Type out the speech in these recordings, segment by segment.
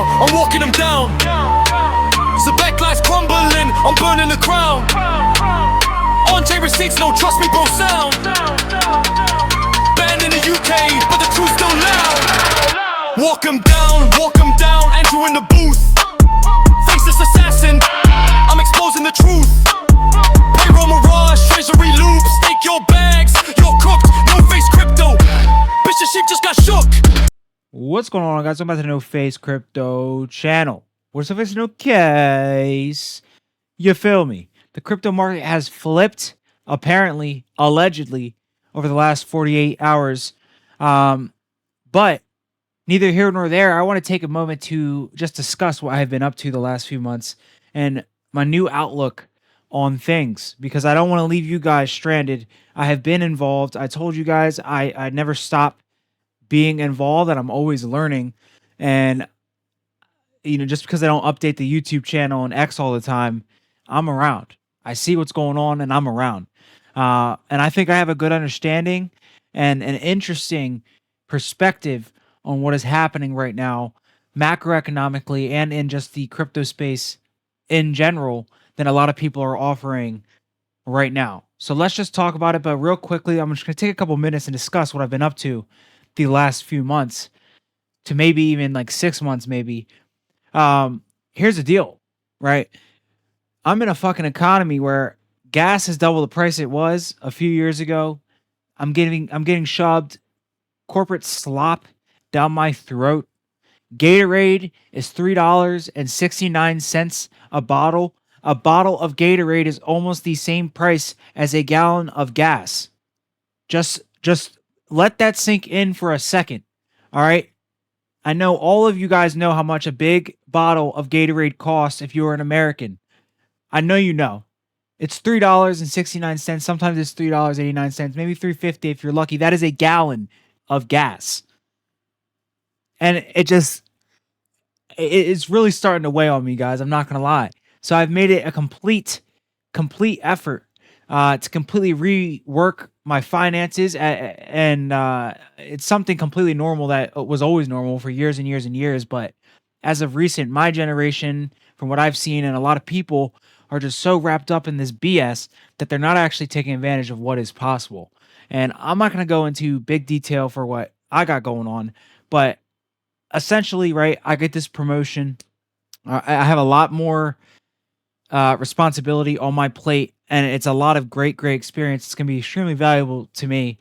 I'm walking them down. The backlight's crumbling, I'm burning the crown. On-chain receipts, no, trust me, bro, sound. Banned in the UK, but the truth's still loud. Walk them down, Andrew in the booth. Faceless assassin, I'm exposing the truth. Payroll mirage, treasury loop. Stake your bags, you're cooked. NoFaceCrypto, bitch, the sheep just got shook. What's going on, guys? Welcome back to the NoFaceCrypto channel. What's up, no case? You feel me? The crypto market has flipped, apparently, allegedly, over the last 48 hours. But neither here nor there. I want to take a moment to just discuss what I've been up to the last few months and my new outlook on things, because I don't want to leave you guys stranded. I have been involved. I told you guys I never stop being involved, and I'm always learning. And just because I don't update the YouTube channel and X all the time, I'm around. I see what's going on, and I'm around. And I think I have a good understanding and an interesting perspective on what is happening right now, macroeconomically and in just the crypto space in general, than a lot of people are offering right now. So let's just talk about it. But real quickly, I'm just going to take a couple minutes and discuss what I've been up to the last few months, to maybe even like 6 months, maybe. Here's the deal, right? I'm in a fucking economy where gas is double the price it was a few years ago. I'm getting shoved corporate slop down my throat. Gatorade is $3.69 a bottle. A bottle of Gatorade is almost the same price as a gallon of gas. Just let that sink in for a second. All right. I know all of you guys know how much a big bottle of Gatorade costs if you're an American. I know you know. It's $3.69. Sometimes it's $3.89, maybe $3.50 if you're lucky. That is a gallon of gas. And it's really starting to weigh on me, guys. I'm not going to lie. So I've made it a complete effort to completely rework my finances, and it's something completely normal that was always normal for years and years and years. But as of recent, my generation, from what I've seen, and a lot of people are just so wrapped up in this BS that they're not actually taking advantage of what is possible. And I'm not going to go into big detail for what I got going on, but essentially, right, I get this promotion. I have a lot more responsibility on my plate, and it's a lot of great experience. It's going to be extremely valuable to me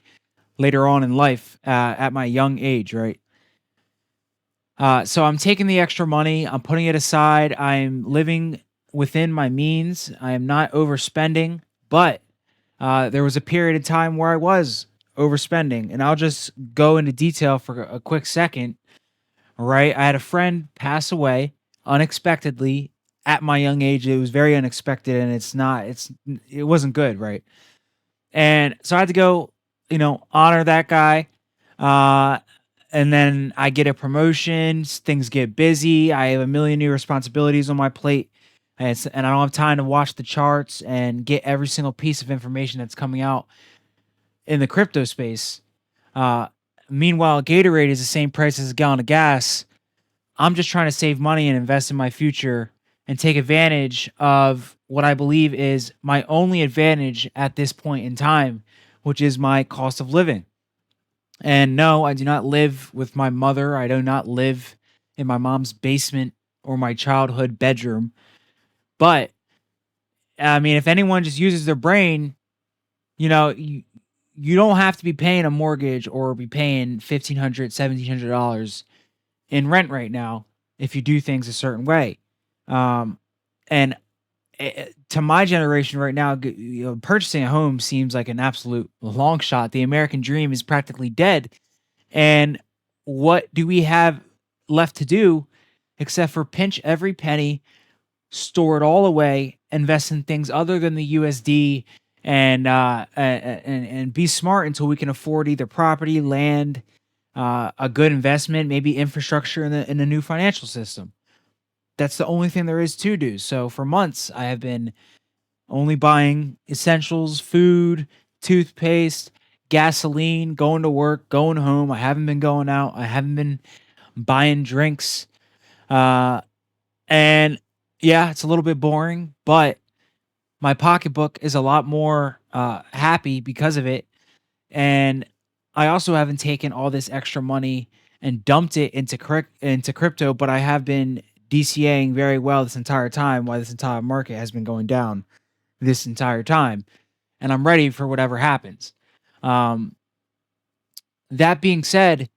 later on in life, at my young age, right? So I'm taking the extra money, I'm putting it aside, I'm living within my means, I am not overspending, but there was a period of time where I was overspending, and I'll just go into detail for a quick second, right? I had a friend pass away unexpectedly at my young age. It was very unexpected, and it wasn't good, right? And so I had to go, honor that guy. And then I get a promotion, things get busy. I have a million new responsibilities on my plate, and I don't have time to watch the charts and get every single piece of information that's coming out in the crypto space. Meanwhile, Gatorade is the same price as a gallon of gas. I'm just trying to save money and invest in my future and take advantage of what I believe is my only advantage at this point in time, which is my cost of living. And no, I do not live with my mother. I do not live in my mom's basement or my childhood bedroom. But, I mean, if anyone just uses their brain, you don't have to be paying a mortgage or be paying $1,500, $1,700 in rent right now if you do things a certain way. And to my generation right now, purchasing a home seems like an absolute long shot. The American dream is practically dead. And what do we have left to do except for pinch every penny, store it all away, invest in things other than the USD, and be smart until we can afford either property, land, a good investment, maybe infrastructure in the new financial system. That's the only thing there is to do. So for months, I have been only buying essentials, food, toothpaste, gasoline, going to work, going home. I haven't been going out. I haven't been buying drinks. Uh, and yeah, it's a little bit boring, but my pocketbook is a lot more happy because of it. And I also haven't taken all this extra money and dumped it into crypto, but I have been DCAing very well this entire time while this entire market has been going down this entire time. And I'm ready for whatever happens. Um, that being said,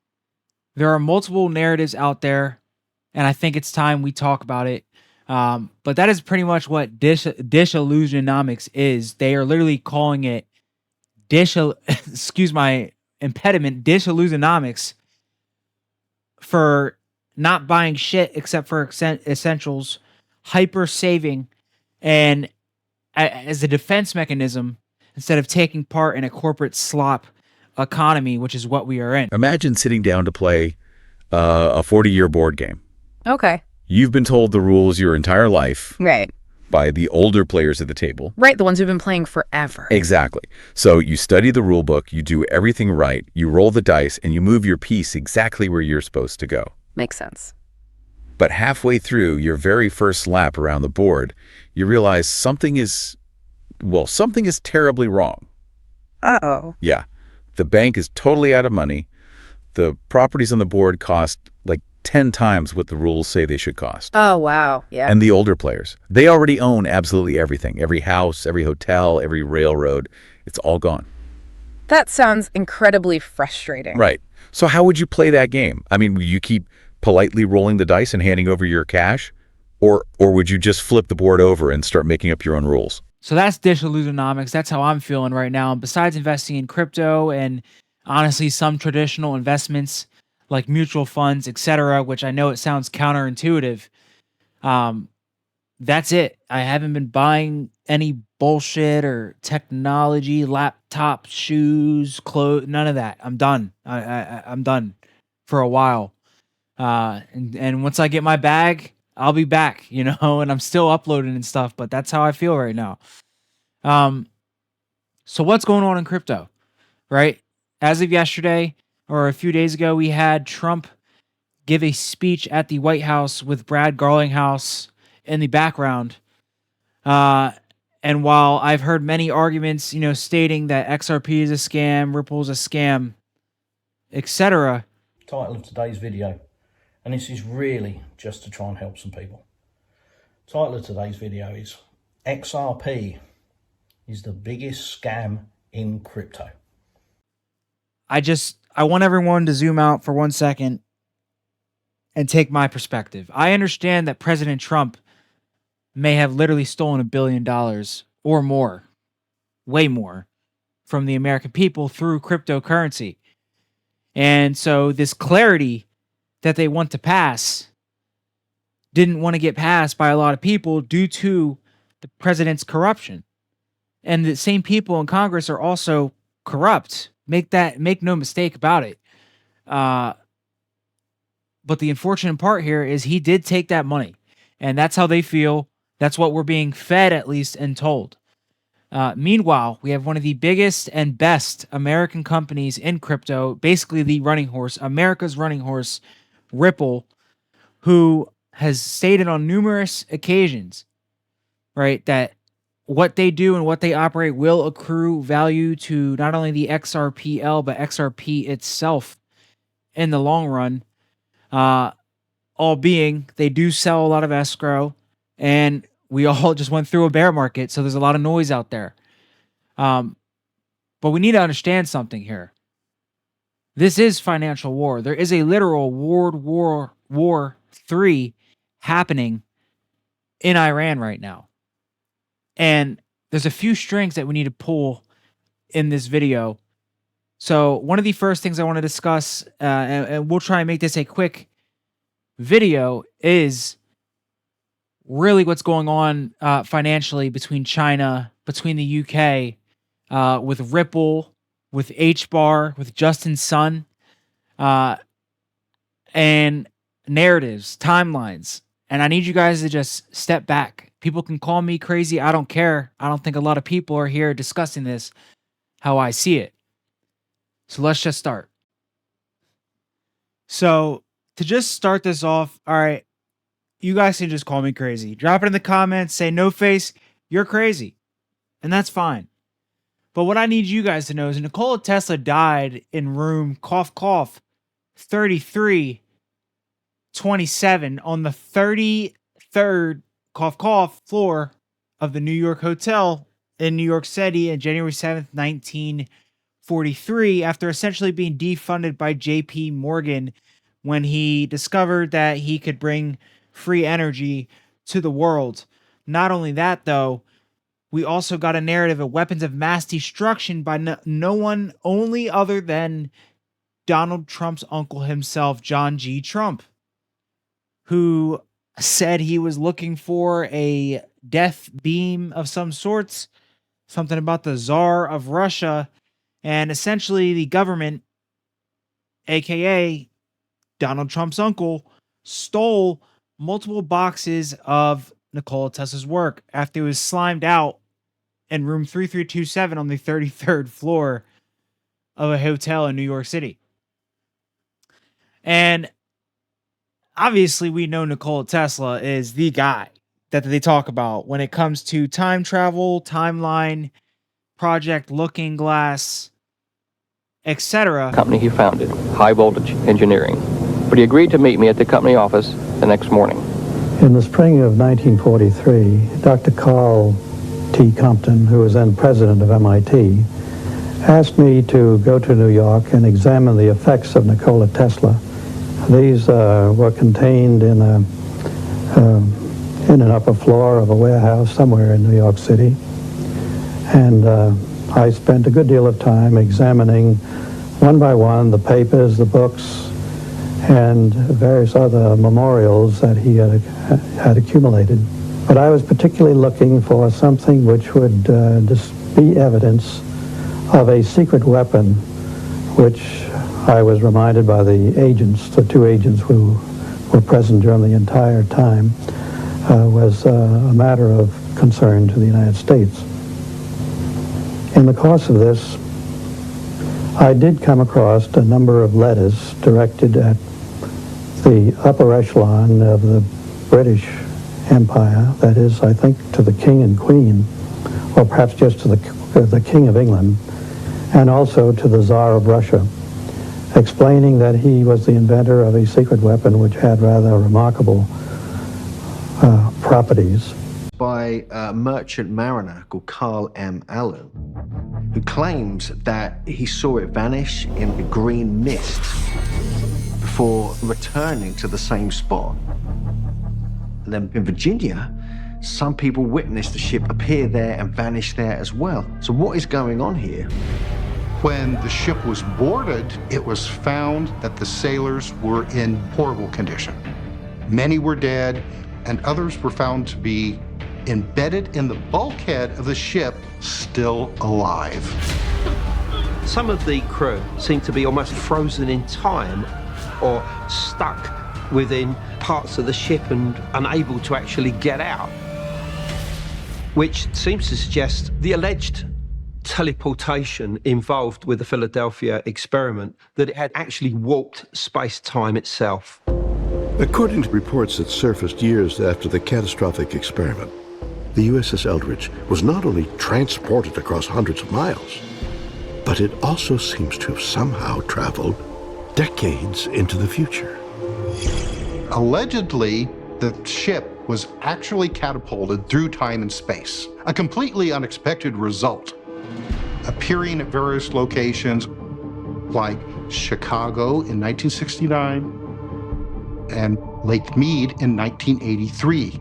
there are multiple narratives out there, and I think it's time we talk about it. But that is pretty much what dish illusionomics is. They are literally calling it excuse my impediment, dish illusionomics, for not buying shit except for essentials, hyper saving, and as a defense mechanism instead of taking part in a corporate slop economy, which is what we are in. Imagine sitting down to play a 40-year board game. Okay. You've been told the rules your entire life Right. by the older players at the table. Right. The ones who've been playing forever. Exactly. So you study the rule book, you do everything right, you roll the dice, and you move your piece exactly where you're supposed to go. Makes sense. But halfway through your very first lap around the board, you realize something is terribly wrong. Uh-oh. Yeah. The bank is totally out of money. The properties on the board cost like 10 times what the rules say they should cost. Oh, wow. Yeah. And the older players, they already own absolutely everything. Every house, every hotel, every railroad, it's all gone. That sounds incredibly frustrating. Right. So how would you play that game? I mean, would you keep politely rolling the dice and handing over your cash? Or would you just flip the board over and start making up your own rules? So that's dish illusionomics. That's how I'm feeling right now. And besides investing in crypto and honestly some traditional investments like mutual funds, etc., which I know it sounds counterintuitive, that's it. I haven't been buying any bullshit or technology, laptop, shoes, clothes, none of that. I'm done. I'm done for a while. And once I get my bag, I'll be back, you know, and I'm still uploading and stuff, but that's how I feel right now. So what's going on in crypto, right? As of yesterday or a few days ago, we had Trump give a speech at the White House with Brad Garlinghouse in the background. And while I've heard many arguments, you know, stating that XRP is a scam, Ripple is a scam, etc. Title of today's video, and this is really just to try and help some people. Title of today's video is XRP is the biggest scam in crypto. I want everyone to zoom out for 1 second and take my perspective. I understand that President Trump may have literally stolen $1 billion or more, way more, from the American people through cryptocurrency. And so this clarity that they want to pass didn't want to get passed by a lot of people due to the president's corruption. And the same people in Congress are also corrupt. Make no mistake about it. But the unfortunate part here is he did take that money, and that's how they feel. That's what we're being fed, at least, and told. Meanwhile, we have one of the biggest and best American companies in crypto, basically the running horse, America's running horse, Ripple, who has stated on numerous occasions, right, that what they do and what they operate will accrue value to not only the XRPL, but XRP itself in the long run. All being, they do sell a lot of escrow, and we all just went through a bear market, so there's a lot of noise out there. But we need to understand something here. This is financial war. There is a literal World War III happening in Iran right now. And there's a few strings that we need to pull in this video. So one of the first things I want to discuss, and we'll try and make this a quick video, is really what's going on financially between China, between the UK, with Ripple, with HBAR, with Justin Sun, and narratives, timelines. And I need you guys to just step back. People can call me crazy. I don't care. I don't think a lot of people are here discussing this how I see it. So let's just start. So to just start this off, all right, you guys can just call me crazy. Drop it in the comments, say no face, you're crazy. And that's fine. But what I need you guys to know is Nikola Tesla died in room cough cough 3327 on the 33rd cough cough floor of the New York Hotel in New York City on January 7th, 1943, after essentially being defunded by J.P. Morgan when he discovered that he could bring free energy to the world. Not only that, though, we also got a narrative of weapons of mass destruction by no one only other than Donald Trump's uncle himself, John G. Trump, who said he was looking for a death beam of some sorts, something about the Tsar of Russia, and essentially the government, aka Donald Trump's uncle, stole multiple boxes of Nikola Tesla's work after it was slimed out in room 3327 on the 33rd floor of a hotel in New York City. And obviously we know Nikola Tesla is the guy that they talk about when it comes to time travel, timeline, Project Looking Glass, etc. Company he founded, High Voltage Engineering. But he agreed to meet me at the company office the next morning. In the spring of 1943, Dr. Carl T. Compton, who was then president of MIT, asked me to go to New York and examine the effects of Nikola Tesla. These were contained in an upper floor of a warehouse somewhere in New York City. And I spent a good deal of time examining one by one the papers, the books, and various other memorials that he had accumulated. But I was particularly looking for something which would just be evidence of a secret weapon, which I was reminded by the agents, the two agents who were present during the entire time, was a matter of concern to the United States. In the course of this, I did come across a number of letters directed at the upper echelon of the British Empire, that is, I think, to the King and Queen, or perhaps just to the King of England, and also to the Tsar of Russia, explaining that he was the inventor of a secret weapon which had rather remarkable properties. By a merchant mariner called Carl M. Allen, who claims that he saw it vanish in a green mist before returning to the same spot. And then in Virginia, some people witnessed the ship appear there and vanish there as well. So what is going on here? When the ship was boarded, it was found that the sailors were in horrible condition. Many were dead, and others were found to be embedded in the bulkhead of the ship, still alive. Some of the crew seemed to be almost frozen in time or stuck within parts of the ship and unable to actually get out, which seems to suggest the alleged teleportation involved with the Philadelphia experiment, that it had actually warped space-time itself. According to reports that surfaced years after the catastrophic experiment, the USS Eldridge was not only transported across hundreds of miles, but it also seems to have somehow traveled decades into the future. Allegedly, the ship was actually catapulted through time and space, a completely unexpected result, appearing at various locations like Chicago in 1969 and Lake Mead in 1983,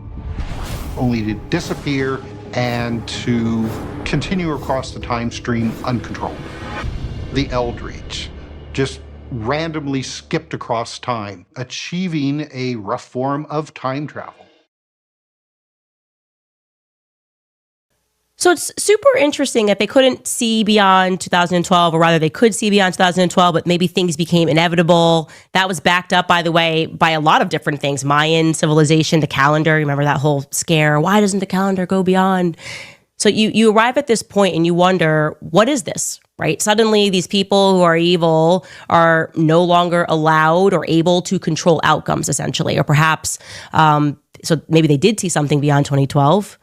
only to disappear and to continue across the time stream uncontrolled. The Eldridge just randomly skipped across time, achieving a rough form of time travel. So it's super interesting that they couldn't see beyond 2012, or rather they could see beyond 2012, but maybe things became inevitable. That was backed up, by the way, by a lot of different things. Mayan civilization, the calendar, remember that whole scare? Why doesn't the calendar go beyond? So you arrive at this point and you wonder, what is this, right? Suddenly these people who are evil are no longer allowed or able to control outcomes, essentially. Or perhaps, so maybe they did see something beyond 2012,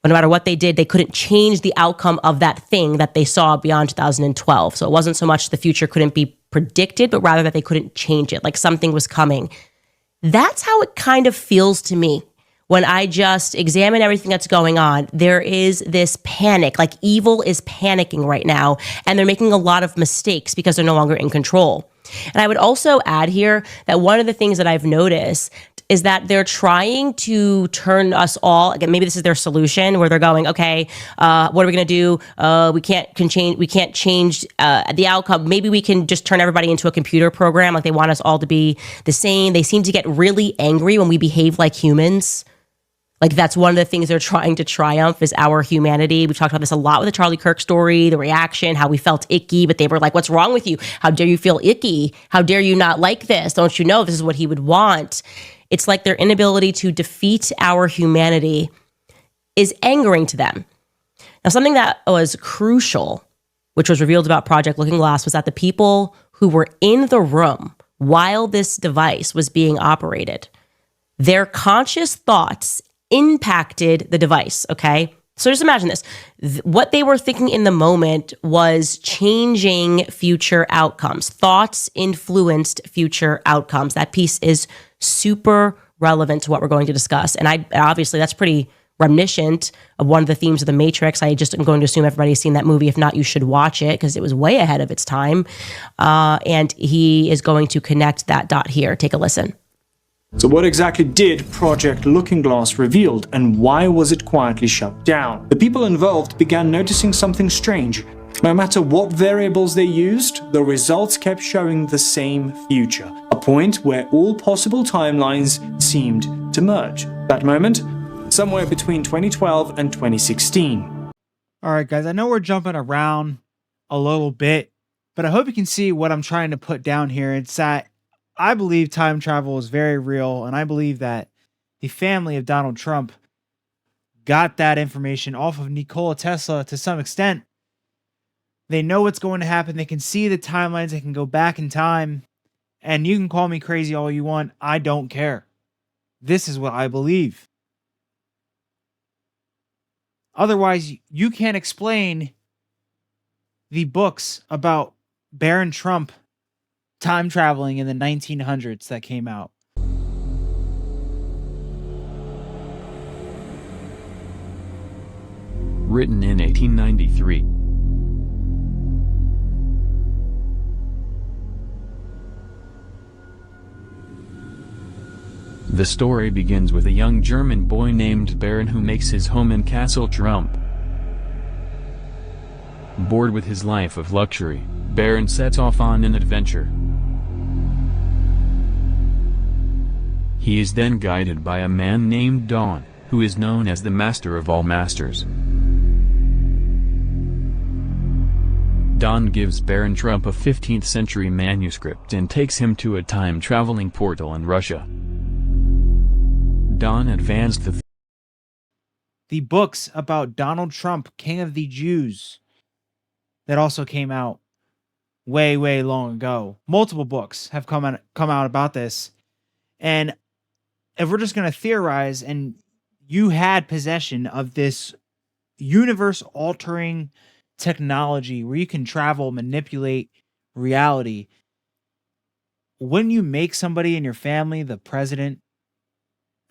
but no matter what they did, they couldn't change the outcome of that thing that they saw beyond 2012. So it wasn't so much the future couldn't be predicted, but rather that they couldn't change it, like something was coming. That's how it kind of feels to me. When I just examine everything that's going on, there is this panic, like evil is panicking right now, and they're making a lot of mistakes because they're no longer in control. And I would also add here that one of the things that I've noticed is that they're trying to turn us all, again, maybe this is their solution, where they're going, okay, what are we going to do? We can't change the outcome. Maybe we can just turn everybody into a computer program. Like they want us all to be the same. They seem to get really angry when we behave like humans. Like that's one of the things they're trying to triumph is our humanity. We talked about this a lot with the Charlie Kirk story, the reaction, how we felt icky, but they were like, what's wrong with you? How dare you feel icky? How dare you not like this? Don't you know this is what he would want? It's like their inability to defeat our humanity is angering to them. Now, something that was crucial, which was revealed about Project Looking Glass, was that the people who were in the room while this device was being operated, their conscious thoughts impacted the device, okay? So just imagine this. What they were thinking in the moment was changing future outcomes. Thoughts influenced future outcomes. That piece is super relevant to what we're going to discuss. And obviously that's pretty reminiscent of one of the themes of The Matrix. I just am going to assume everybody's seen that movie. If not, you should watch it because it was way ahead of its time. And he is going to connect that dot here. Take a listen. So what exactly did Project Looking Glass reveal, and why was it quietly shut down? The people involved began noticing something strange. No matter what variables they used, the results kept showing the same future, a point where all possible timelines seemed to merge. That moment, somewhere between 2012 and 2016. All right, guys, I know we're jumping around a little bit, but I hope you can see what I'm trying to put down here. It's that I believe time travel is very real, and I believe that the family of Donald Trump got that information off of Nikola Tesla to some extent. They know what's going to happen. They can see the timelines. They can go back in time, and you can call me crazy all you want. I don't care. This is what I believe. Otherwise, you can't explain the books about Baron Trump time traveling in the 1900s that came out. Written in 1893. The story begins with a young German boy named Baron who makes his home in Castle Trump. Bored with his life of luxury, Baron sets off on an adventure. He is then guided by a man named Don, who is known as the Master of all Masters. Don gives Baron Trump a 15th century manuscript and takes him to a time-traveling portal in Russia. Don advanced the books about Donald Trump, King of the Jews, that also came out way, way long ago. Multiple books have come out about this. And if we're just going to theorize, and you had possession of this universe-altering technology where you can travel, manipulate reality, wouldn't you make somebody in your family the president?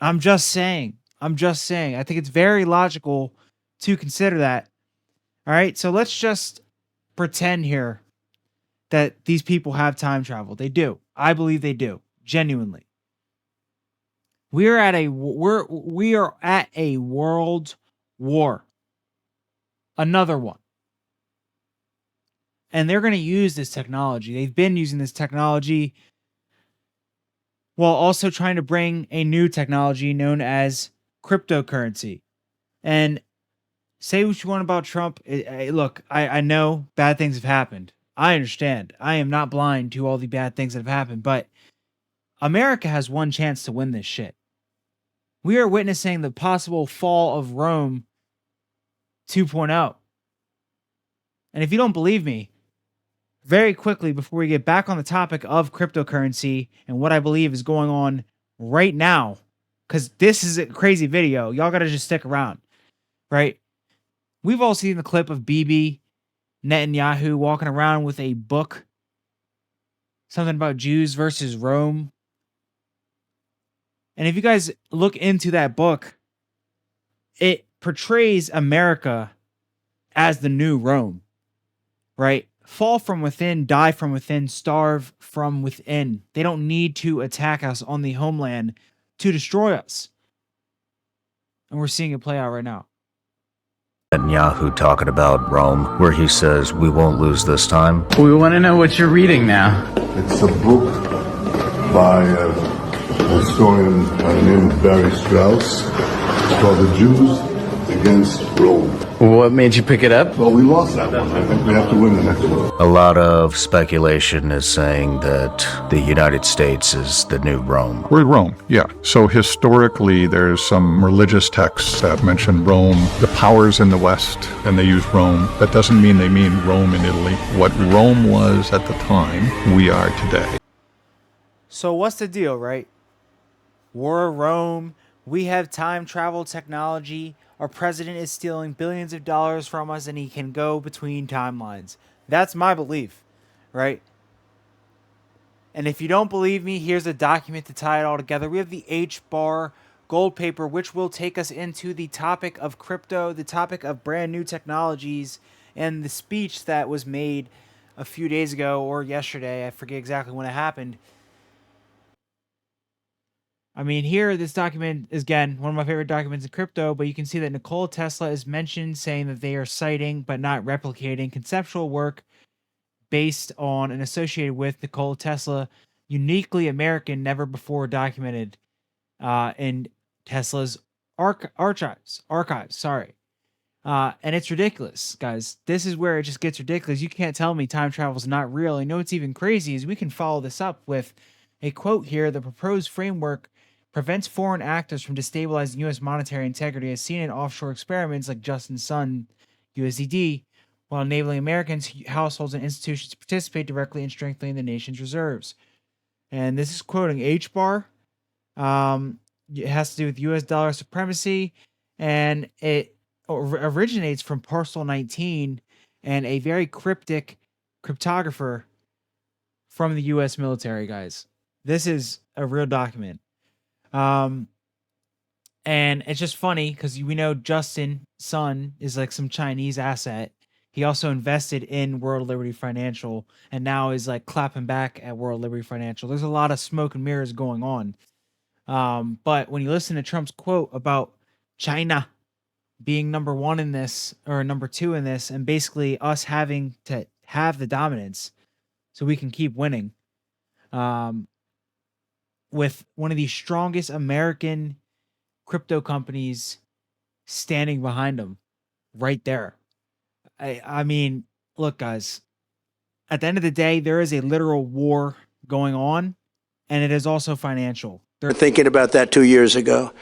I'm just saying. I think it's very logical to consider that. All right, so let's just pretend here that these people have time travel. They do. I believe they do. Genuinely. We are at a world war. Another one. And they're going to use this technology. They've been using this technology while also trying to bring a new technology known as cryptocurrency. And say what you want about Trump. Look, I know bad things have happened. I understand. I am not blind to all the bad things that have happened, but America has one chance to win this shit. We are witnessing the possible fall of Rome 2.0. And if you don't believe me, very quickly before we get back on the topic of cryptocurrency and what I believe is going on right now, because this is a crazy video, y'all got to just stick around, right? We've all seen the clip of Bibi Netanyahu walking around with a book, something about Jews versus Rome. And if you guys look into that book, it portrays America as the new Rome, right? Fall from within, die from within, starve from within. They don't need to attack us on the homeland to destroy us. And we're seeing it play out right now. Netanyahu talking about Rome, where he says, we won't lose this time. We want to know what you're reading now. It's a book by a historian by the name of Barry Strauss. It's called The Jews Against Rome. What made you pick it up? Well, we lost that one. I think we have to win the next one. A lot of speculation is saying that the United States is the new Rome. We're Rome, yeah. So historically, there's some religious texts that mention Rome, the powers in the West, and they use Rome. That doesn't mean they mean Rome in Italy. What Rome was at the time, we are today. So what's the deal, right? We're Rome. We have time travel technology. Our president is stealing billions of dollars from us and he can go between timelines. That's my belief, right? And if you don't believe me, here's a document to tie it all together. We have the H-bar gold paper, which will take us into the topic of crypto, the topic of brand new technologies, and the speech that was made a few days ago or yesterday. I forget exactly when it happened. I mean, here, this document is, again, one of my favorite documents in crypto, but you can see that Nikola Tesla is mentioned, saying that they are citing but not replicating conceptual work based on and associated with Nikola Tesla, uniquely American, never before documented in Tesla's archives. And it's ridiculous, guys. This is where it just gets ridiculous. You can't tell me time travel is not real. You know what's even crazy is we can follow this up with a quote here. The proposed framework prevents foreign actors from destabilizing U.S. monetary integrity, as seen in offshore experiments like Justin Sun USDD, while enabling Americans, households, and institutions to participate directly in strengthening the nation's reserves. And this is quoting H-bar. It has to do with U.S. dollar supremacy, and it originates from Parcel 19 and a very cryptic cryptographer from the U.S. military, guys. This is a real document. And it's just funny because we know Justin Sun is like some Chinese asset. He also invested in World Liberty Financial and now is like clapping back at World Liberty Financial. There's a lot of smoke and mirrors going on. But when you listen to Trump's quote about China being number one in this or number two in this, and basically us having to have the dominance so we can keep winning, with one of the strongest American crypto companies standing behind them right there. I mean, look, guys, at the end of the day, there is a literal war going on, and it is also financial. They're thinking about that 2 years ago.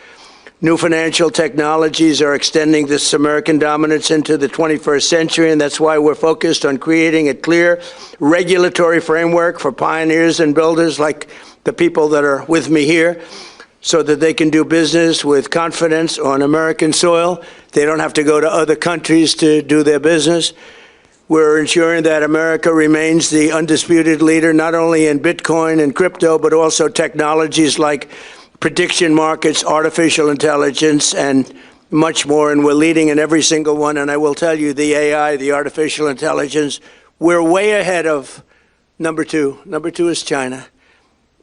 New financial technologies are extending this American dominance into the 21st century, and that's why we're focused on creating a clear regulatory framework for pioneers and builders like the people that are with me here, so that they can do business with confidence on American soil. They don't have to go to other countries to do their business. We're ensuring that America remains the undisputed leader, not only in Bitcoin and crypto, but also technologies like prediction markets, artificial intelligence, and much more. And we're leading in every single one. And I will tell you, the AI, the artificial intelligence, we're way ahead of number two. Number two is China.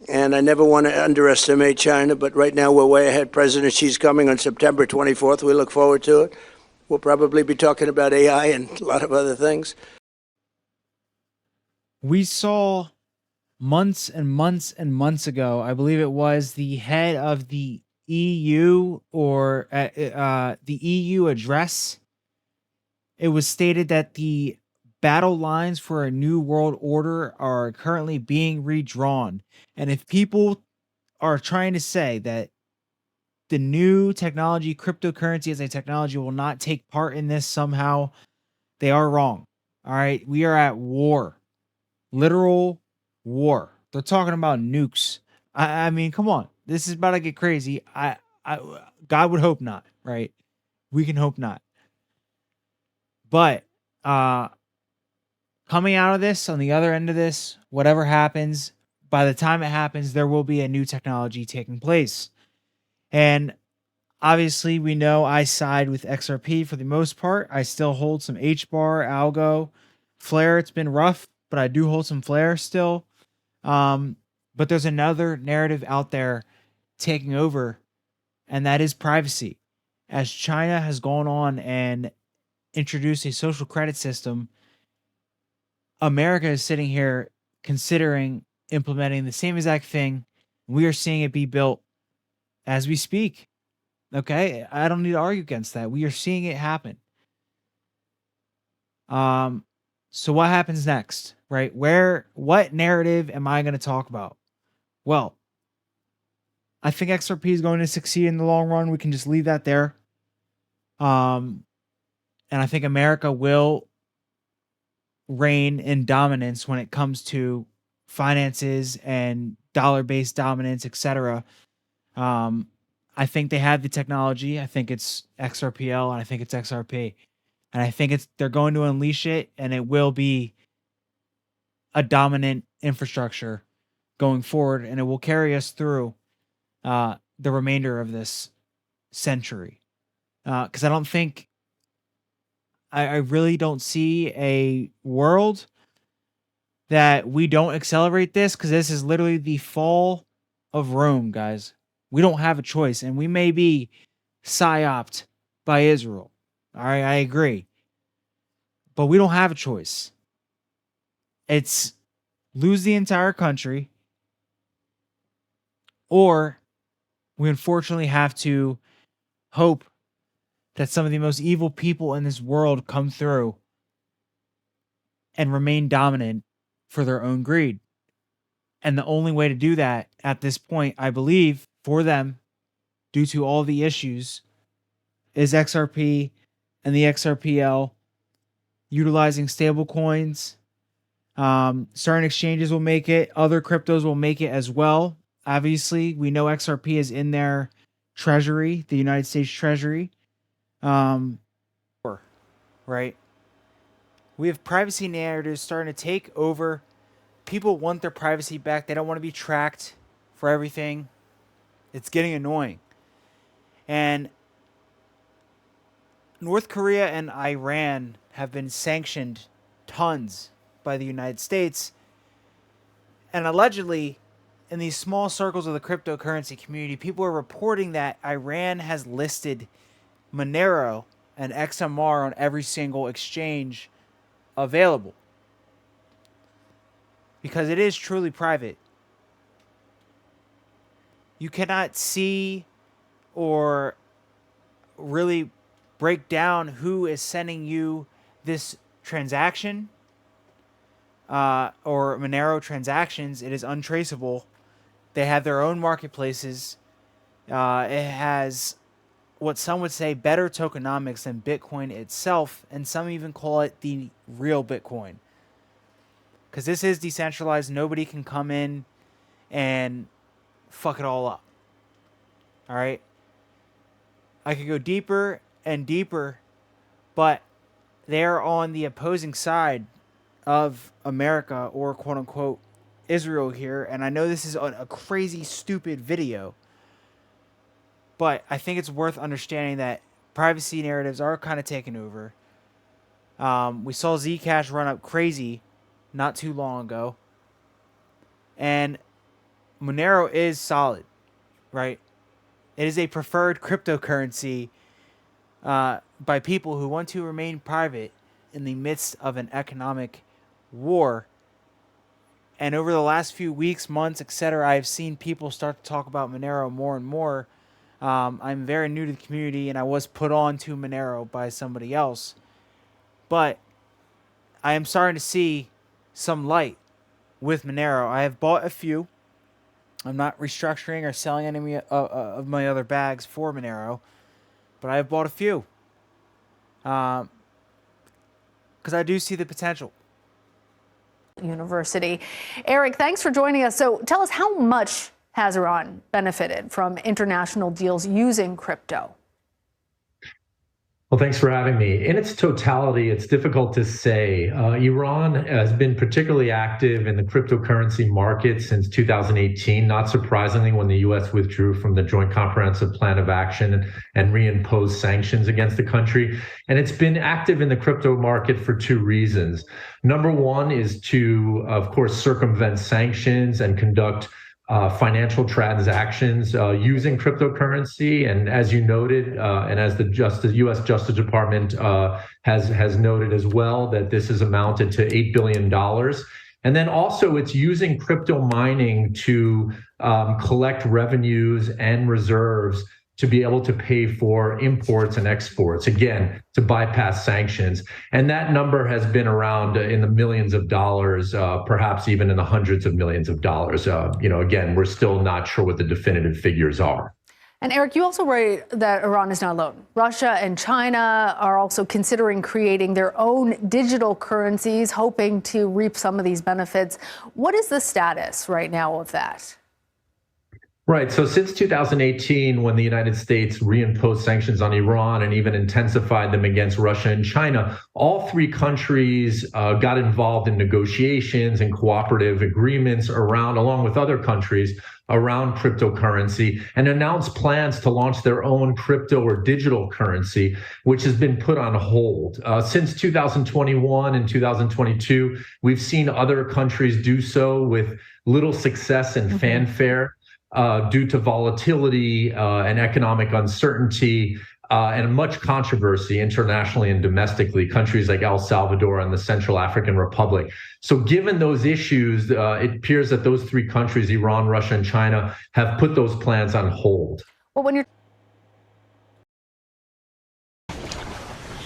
And I never want to underestimate China, but right now we're way ahead. President Xi's coming on September 24th. We look forward to it. We'll probably be talking about AI and a lot of other things. We saw months and months and months ago, I believe it was the head of the EU or the EU address. It was stated that the battle lines for a new world order are currently being redrawn. And if people are trying to say that the new technology, cryptocurrency as a technology, will not take part in this somehow, they are wrong. All right. We are at war, literal war. They're talking about nukes. I mean, come on. This is about to get crazy. I, God would hope not, right? We can hope not. But coming out of this, on the other end of this, whatever happens, by the time it happens, there will be a new technology taking place. And obviously, we know I side with XRP for the most part. I still hold some HBAR, Algo, Flare. It's been rough, but I do hold some Flare still. But there's another narrative out there taking over, and that is privacy. As China has gone on and introduced a social credit system, America is sitting here considering implementing the same exact thing. We are seeing it be built as we speak. Okay, I don't need to argue against that. We are seeing it happen. So what happens next, right? What narrative am I going to talk about? Well, I think XRP is going to succeed in the long run. We can just leave that there. And I think America will reign in dominance when it comes to finances and dollar-based dominance, etc. I think they have the technology. I think it's XRPL and I think it's XRP. And I think they're going to unleash it, and it will be a dominant infrastructure going forward, and it will carry us through the remainder of this century. Because I really don't see a world that we don't accelerate this, because this is literally the fall of Rome, guys. We don't have a choice, and we may be psyoped by Israel. All right, I agree. But we don't have a choice. It's lose the entire country, or we unfortunately have to hope that some of the most evil people in this world come through and remain dominant for their own greed. And the only way to do that at this point, I believe, for them, due to all the issues, is XRP and the XRPL utilizing stable coins. Certain exchanges will make it. Other cryptos will make it as well. Obviously, we know XRP is in their treasury, the United States Treasury. Right? We have privacy narratives starting to take over. People want their privacy back. They don't want to be tracked for everything. It's getting annoying. And North Korea and Iran have been sanctioned tons by the United States. And allegedly, in these small circles of the cryptocurrency community, people are reporting that Iran has listed Monero and XMR on every single exchange available, because it is truly private. You cannot see or really break down who is sending you this transaction or Monero transactions. It is untraceable. They have their own marketplaces. It has what some would say better tokenomics than Bitcoin itself, and some even call it the real Bitcoin. Because this is decentralized. Nobody can come in and fuck it all up. All right? I could go deeper and deeper, but they're on the opposing side of America, or quote-unquote Israel here. And I know this is a crazy, stupid video, but I think it's worth understanding that privacy narratives are kind of taking over. We saw Zcash run up crazy not too long ago. And Monero is solid, right? It is a preferred cryptocurrency by people who want to remain private in the midst of an economic war. And over the last few weeks, months, etc., I've seen people start to talk about Monero more and more. I'm very new to the community, and I was put on to Monero by somebody else. But I am starting to see some light with Monero. I have bought a few. I'm not restructuring or selling any of my other bags for Monero, but I have bought a few because I do see the potential. University. Eric, thanks for joining us. So tell us, how much has Iran benefited from international deals using crypto? Well, thanks for having me. In its totality, it's difficult to say. Iran has been particularly active in the cryptocurrency market since 2018, not surprisingly, when the U.S. withdrew from the Joint Comprehensive Plan of Action and reimposed sanctions against the country. And it's been active in the crypto market for two reasons. Number one is to, of course, circumvent sanctions and conduct financial transactions using cryptocurrency. And as you noted, and as the U.S. Justice Department has noted as well, that this has amounted to $8 billion. And then also it's using crypto mining to collect revenues and reserves to be able to pay for imports and exports, again, to bypass sanctions. And that number has been around in the millions of dollars, perhaps even in the hundreds of millions of dollars. Again, we're still not sure what the definitive figures are. And Eric, you also write that Iran is not alone. Russia and China are also considering creating their own digital currencies, hoping to reap some of these benefits. What is the status right now of that? Right. So since 2018, when the United States reimposed sanctions on Iran and even intensified them against Russia and China, all three countries got involved in negotiations and cooperative agreements along with other countries, around cryptocurrency, and announced plans to launch their own crypto or digital currency, which has been put on hold. Since 2021 and 2022, we've seen other countries do so with little success and fanfare. Due to volatility and economic uncertainty and much controversy internationally and domestically, countries like El Salvador and the Central African Republic. So given those issues, it appears that those three countries, Iran, Russia, and China, have put those plans on hold. Well, when you're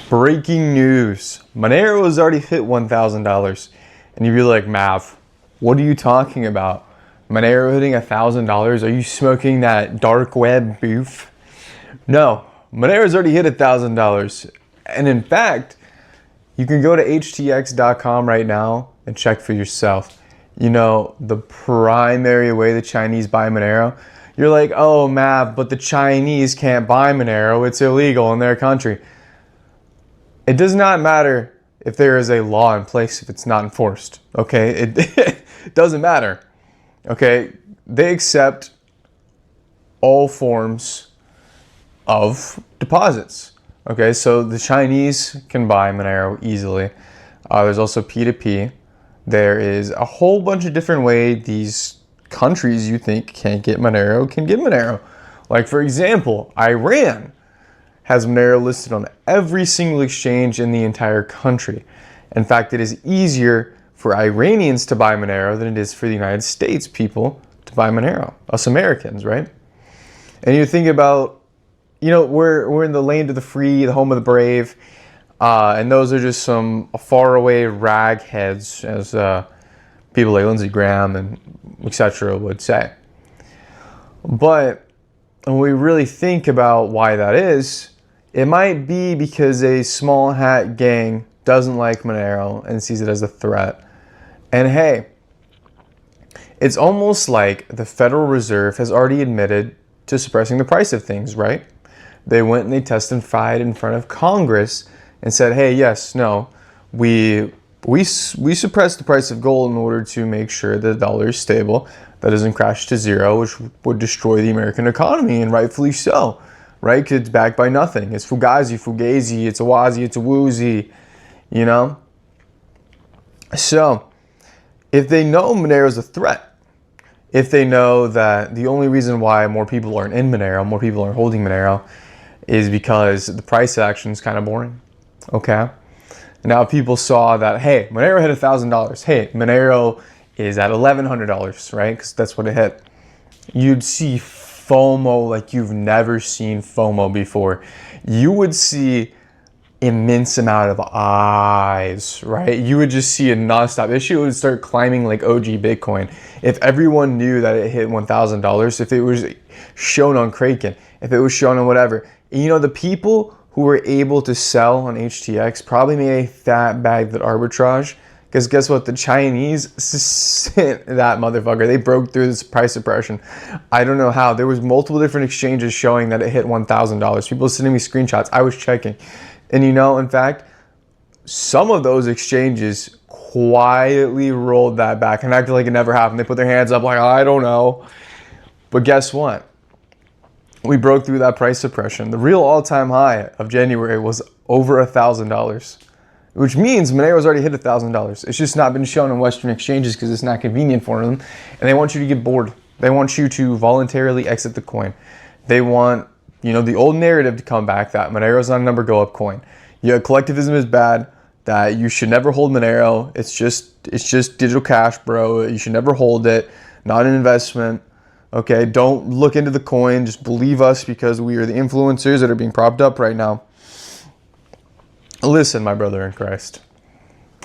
Breaking news. Monero has already hit $1,000. And you'd be like, Mav, what are you talking about? Monero hitting $1,000? Are you smoking that dark web beef? No, Monero's already hit $1,000. And in fact, you can go to htx.com right now and check for yourself. You know, the primary way the Chinese buy Monero, you're like, oh, Mav, but the Chinese can't buy Monero. It's illegal in their country. It does not matter if there is a law in place if it's not enforced, okay? It doesn't matter. Okay, they accept all forms of deposits. Okay, so the Chinese can buy Monero easily. There's also P2P. There is a whole bunch of different ways these countries you think can't get Monero can get Monero. Like, for example, Iran has Monero listed on every single exchange in the entire country. In fact, it is easier for Iranians to buy Monero than it is for the United States people to buy Monero, us Americans, right? And you think about, you know, we're in the land of the free, the home of the brave, and those are just some faraway ragheads, as people like Lindsey Graham and etc. would say. But when we really think about why that is, it might be because a small hat gang doesn't like Monero and sees it as a threat. And hey, it's almost like the Federal Reserve has already admitted to suppressing the price of things, right? They went and they testified in front of Congress and said, hey, yes, no, we suppressed the price of gold in order to make sure that the dollar is stable, that doesn't crash to zero, which would destroy the American economy, and rightfully so, right? Because it's backed by nothing. It's fugazi, it's a wazi, it's a woozy, you know? So, if they know Monero is a threat, if they know that the only reason why more people aren't in Monero, more people aren't holding Monero, is because the price action is kind of boring, okay? Now people saw that, hey, Monero hit $1,000. Hey, Monero is at $1,100, right? Because that's what it hit. You'd see FOMO like you've never seen FOMO before. You would see immense amount of eyes, right? You would just see a nonstop issue. It would start climbing like OG Bitcoin. If everyone knew that it hit $1,000, if it was shown on Kraken, if it was shown on whatever, you know, the people who were able to sell on HTX probably made a fat bag that arbitrage. Because guess what? The Chinese sent that motherfucker. They broke through this price suppression. I don't know how. There was multiple different exchanges showing that it hit $1,000. People sending me screenshots. I was checking. And you know, in fact, some of those exchanges quietly rolled that back and acted like it never happened. They put their hands up like, I don't know. But guess what? We broke through that price suppression. The real all-time high of January was over $1,000. Which means Monero's already hit $1,000. It's just not been shown on Western exchanges because it's not convenient for them. And they want you to get bored. They want you to voluntarily exit the coin. They want, you know, the old narrative to come back that Monero's not a number go up coin. Yeah, collectivism is bad, that you should never hold Monero. It's just digital cash, bro. You should never hold it. Not an investment. Okay, don't look into the coin. Just believe us because we are the influencers that are being propped up right now. Listen, my brother in Christ.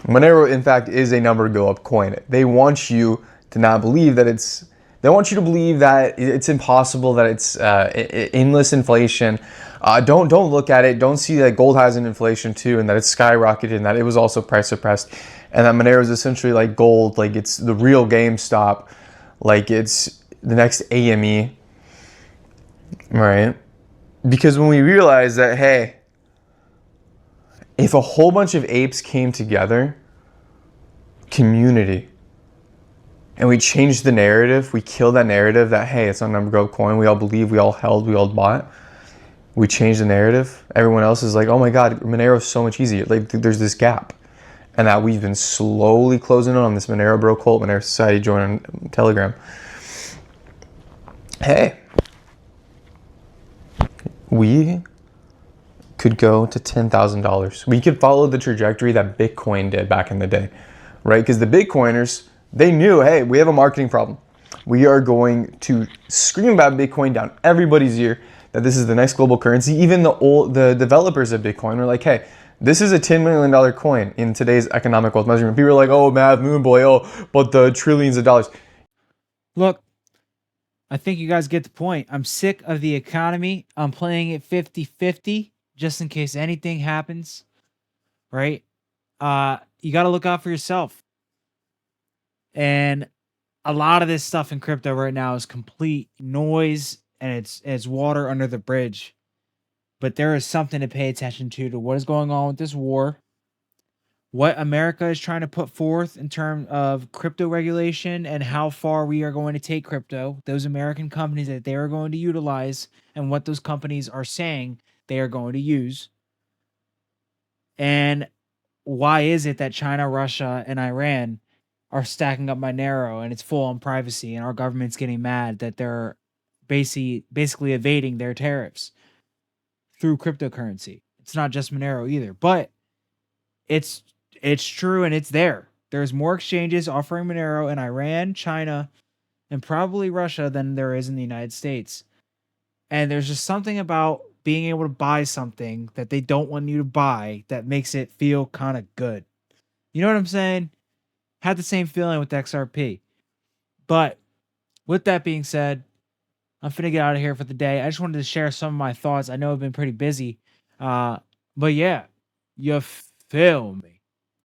Monero, in fact, is a number go up coin. They want you to not believe that it's. They want you to believe that it's impossible, that it's endless inflation. Don't look at it. Don't see that gold has an inflation too, and that it's skyrocketed, and that it was also price suppressed, and that Monero is essentially like gold, like it's the real GameStop, like it's the next AME, right? Because when we realize that, hey, if a whole bunch of apes came together, community, and we changed the narrative, we killed that narrative that, hey, it's not a number go coin, we all believe, we all held, we all bought. We changed the narrative. Everyone else is like, oh my God, Monero is so much easier. Like there's this gap. And that we've been slowly closing on this Monero bro cult, Monero Society, join on Telegram. Hey, we could go to $10,000. We could follow the trajectory that Bitcoin did back in the day, right? Because the Bitcoiners, they knew, hey, we have a marketing problem. We are going to scream about Bitcoin down everybody's ear that this is the next global currency. Even the developers of Bitcoin were like, hey, this is a $10 million coin in today's economic wealth measurement. People are like, oh, Math Moon Boy, oh, but the trillions of dollars. Look, I think you guys get the point. I'm sick of the economy. I'm playing it 50-50 just in case anything happens, right? You got to look out for yourself. And a lot of this stuff in crypto right now is complete noise, and it's water under the bridge. But there is something to pay attention to what is going on with this war, what America is trying to put forth in terms of crypto regulation, and how far we are going to take crypto, those American companies that they are going to utilize, and what those companies are saying they are going to use. And why is it that China, Russia, and Iran are stacking up Monero and it's full on privacy, and our government's getting mad that they're basically evading their tariffs through cryptocurrency? It's not just Monero either, but it's true, and it's there. There's more exchanges offering Monero in Iran, China, and probably Russia than there is in the United States. And there's just something about being able to buy something that they don't want you to buy that makes it feel kind of good. You know what I'm saying? Had the same feeling with XRP. But with that being said, I'm finna get out of here for the day. I just wanted to share some of my thoughts. I know I've been pretty busy. But yeah, you feel me.